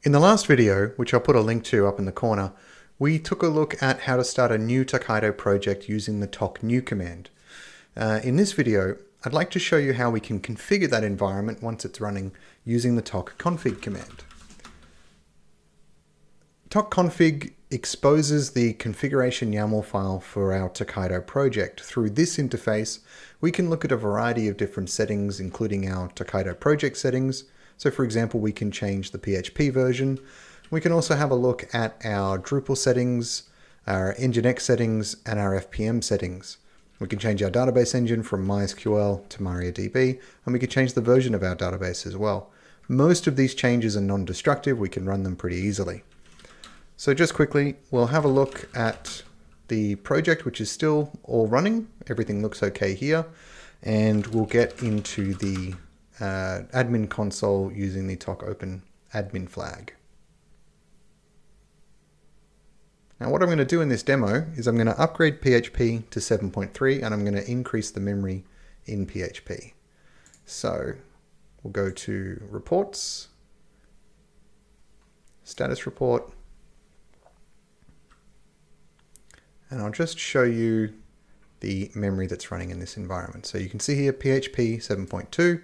In the last video, which I'll put a link to up in the corner, we took a look at how to start a new Tokaido project using the tok-new command. In this video, I'd like to show you how we can configure that environment once it's running using the tok-config command. Tok-config exposes the configuration YAML file for our Tokaido project. Through this interface, we can look at a variety of different settings, including our Tokaido project settings. So for example, we can change the PHP version. We can also have a look at our Drupal settings, our Nginx settings, and our FPM settings. We can change our database engine from MySQL to MariaDB, and we can change the version of our database as well. Most of these changes are non-destructive. We can run them pretty easily. So just quickly, we'll have a look at the project, which is still all running. Everything looks okay here. And we'll get into the admin console using the tokopen admin flag. Now what I'm going to do in this demo is I'm going to upgrade PHP to 7.3 and I'm going to increase the memory in PHP. So we'll go to reports, status report, and I'll just show you the memory that's running in this environment. So you can see here PHP 7.2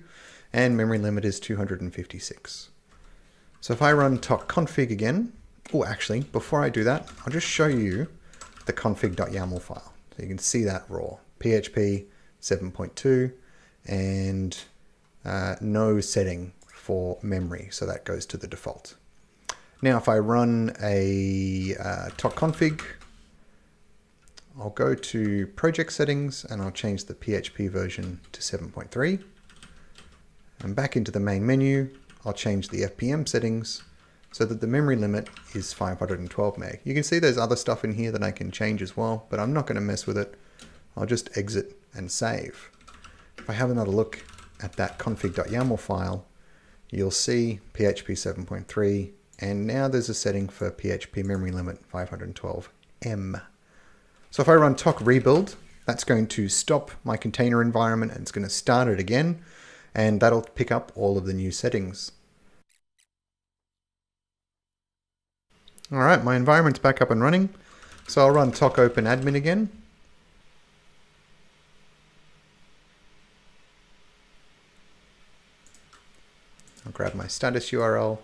and memory limit is 256. So if I run tok-config again, actually, before I do that, I'll just show you the config.yaml file. So you can see that raw, PHP 7.2 and no setting for memory, so that goes to the default. Now if I run a tok-config, I'll go to project settings and I'll change the PHP version to 7.3. And back into the main menu, I'll change the FPM settings so that the memory limit is 512 meg. You can see there's other stuff in here that I can change as well, but I'm not going to mess with it. I'll just exit and save. If I have another look at that config.yaml file, you'll see PHP 7.3, and now there's a setting for PHP memory limit 512 M. So if I run tok rebuild, that's going to stop my container environment and it's going to start it again, and that'll pick up all of the new settings. All right, my environment's back up and running. So I'll run tokopen admin again. I'll grab my status URL.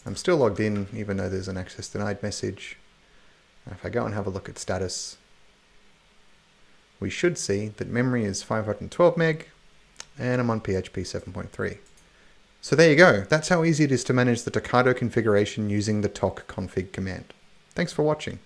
I'm still logged in, even though there's an access denied message. If I go and have a look at status, we should see that memory is 512 meg and I'm on PHP 7.3. So there you go. That's how easy it is to manage the Tokaido configuration using the tok-config command. Thanks for watching.